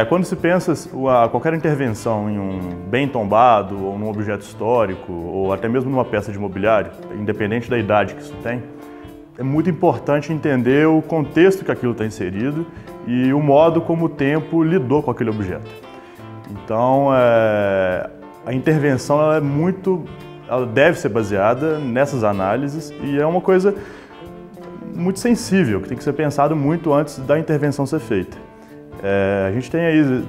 Quando se pensa qualquer intervenção em um bem tombado, ou num objeto histórico, ou até mesmo numa peça de mobiliário, independente da idade que isso tem, é muito importante entender o contexto que aquilo está inserido e o modo como o tempo lidou com aquele objeto. Então, a intervenção ela deve ser baseada nessas análises e é uma coisa muito sensível, que tem que ser pensado muito antes da intervenção ser feita. A gente tem aí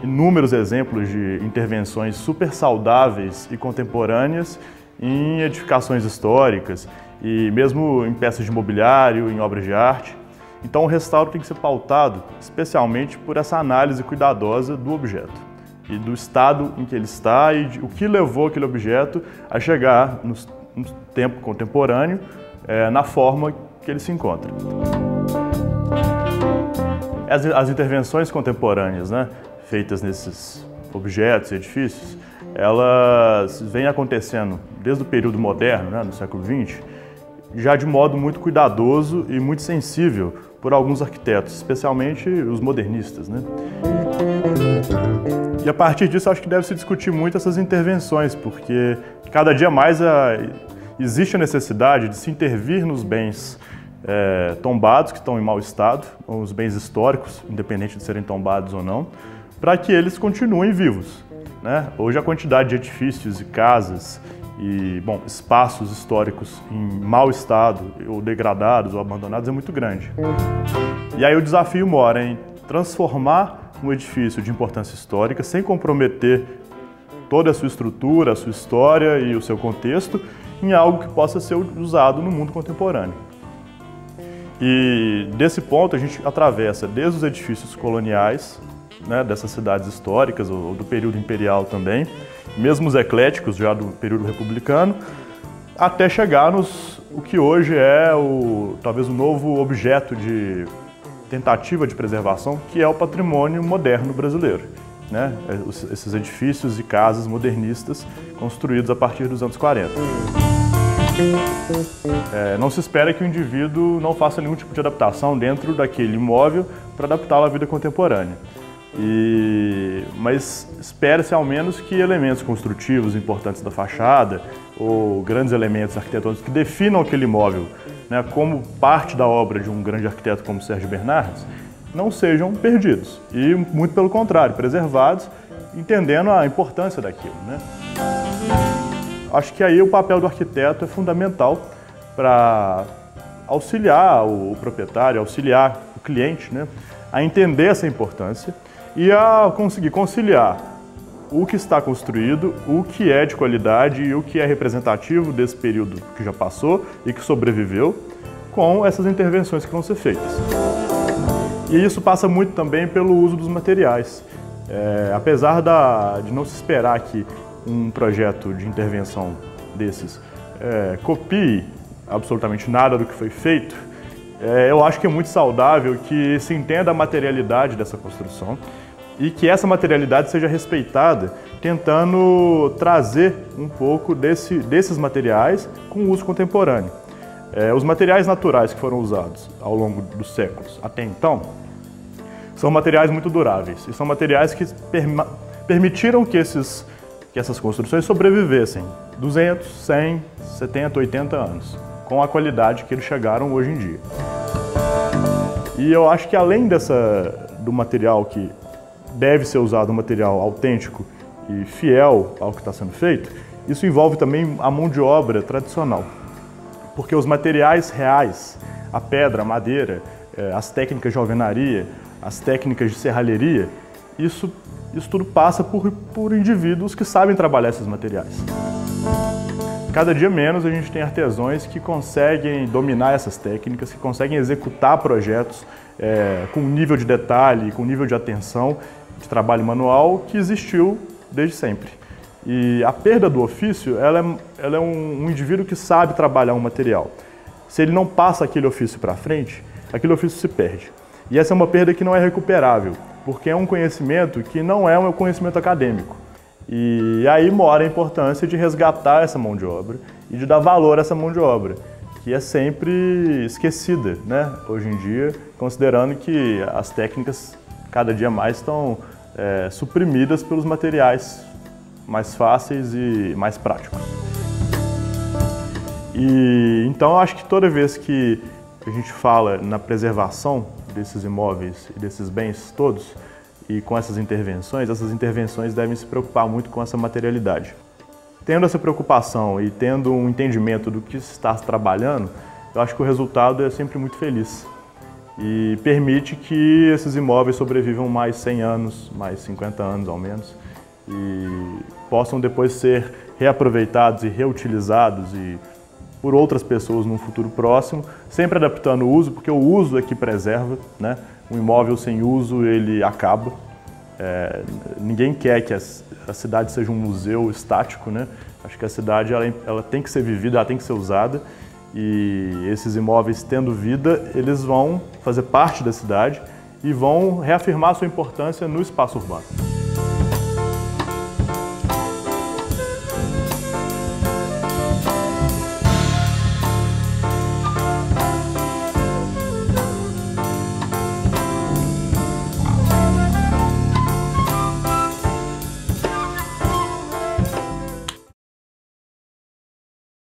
inúmeros exemplos de intervenções super saudáveis e contemporâneas em edificações históricas e mesmo em peças de mobiliário, em obras de arte. Então o restauro tem que ser pautado especialmente por essa análise cuidadosa do objeto e do estado em que ele está e o que levou aquele objeto a chegar no tempo contemporâneo, na forma que ele se encontra. As intervenções contemporâneas, feitas nesses objetos e edifícios, elas vêm acontecendo desde o período moderno, no século XX, já de modo muito cuidadoso e muito sensível por alguns arquitetos, especialmente os modernistas. E a partir disso, acho que deve se discutir muito essas intervenções, porque cada dia mais existe a necessidade de se intervir nos bens tombados, que estão em mau estado, ou os bens históricos, independente de serem tombados ou não, para que eles continuem vivos. Hoje a quantidade de edifícios e casas e espaços históricos em mau estado, ou degradados ou abandonados, é muito grande. E aí o desafio mora em transformar um edifício de importância histórica sem comprometer toda a sua estrutura, a sua história e o seu contexto em algo que possa ser usado no mundo contemporâneo. E desse ponto a gente atravessa desde os edifícios coloniais, dessas cidades históricas, ou do período imperial também, mesmo os ecléticos já do período republicano, até chegar o que hoje é talvez o novo objeto de tentativa de preservação, que é o patrimônio moderno brasileiro. Esses edifícios e casas modernistas construídos a partir dos anos 40. Não se espera que o indivíduo não faça nenhum tipo de adaptação dentro daquele imóvel para adaptá-lo à vida contemporânea. Mas espera-se ao menos que elementos construtivos importantes da fachada ou grandes elementos arquitetônicos que definam aquele imóvel como parte da obra de um grande arquiteto como Sérgio Bernardes não sejam perdidos e, muito pelo contrário, preservados, entendendo a importância daquilo. Acho que aí o papel do arquiteto é fundamental para auxiliar o proprietário, auxiliar o cliente, a entender essa importância e a conseguir conciliar o que está construído, o que é de qualidade e o que é representativo desse período que já passou e que sobreviveu, com essas intervenções que vão ser feitas. E isso passa muito também pelo uso dos materiais. Apesar de não se esperar que um projeto de intervenção desses copie absolutamente nada do que foi feito, eu acho que é muito saudável que se entenda a materialidade dessa construção e que essa materialidade seja respeitada, tentando trazer um pouco desses materiais com o uso contemporâneo. Os materiais naturais que foram usados ao longo dos séculos até então são materiais muito duráveis e são materiais que permitiram que essas construções sobrevivessem 200, 100, 70, 80 anos, com a qualidade que eles chegaram hoje em dia. E eu acho que além do material que deve ser usado, um material autêntico e fiel ao que está sendo feito, isso envolve também a mão de obra tradicional. Porque os materiais reais, a pedra, a madeira, as técnicas de alvenaria, as técnicas de serralheria, isso tudo passa por indivíduos que sabem trabalhar esses materiais. Cada dia menos a gente tem artesãos que conseguem dominar essas técnicas, que conseguem executar projetos com nível de detalhe, com nível de atenção, de trabalho manual que existiu desde sempre. E a perda do ofício, ela é um indivíduo que sabe trabalhar um material. Se ele não passa aquele ofício para frente, aquele ofício se perde. E essa é uma perda que não é recuperável, porque é um conhecimento que não é um conhecimento acadêmico. E aí mora a importância de resgatar essa mão de obra e de dar valor a essa mão de obra, que é sempre esquecida, né? Hoje em dia, considerando que as técnicas cada dia mais estão suprimidas pelos materiais mais fáceis e mais práticos. E então eu acho que toda vez que a gente fala na preservação desses imóveis e desses bens todos, e com essas intervenções devem se preocupar muito com essa materialidade. Tendo essa preocupação e tendo um entendimento do que se está trabalhando, eu acho que o resultado é sempre muito feliz e permite que esses imóveis sobrevivam mais 100 anos, mais 50 anos ao menos, e possam depois ser reaproveitados e reutilizados por outras pessoas num futuro próximo, sempre adaptando o uso, porque o uso é que preserva, né? Um imóvel sem uso, ele acaba. Ninguém quer que a cidade seja um museu estático, né? Acho que a cidade ela tem que ser vivida, ela tem que ser usada, e esses imóveis tendo vida, eles vão fazer parte da cidade e vão reafirmar sua importância no espaço urbano.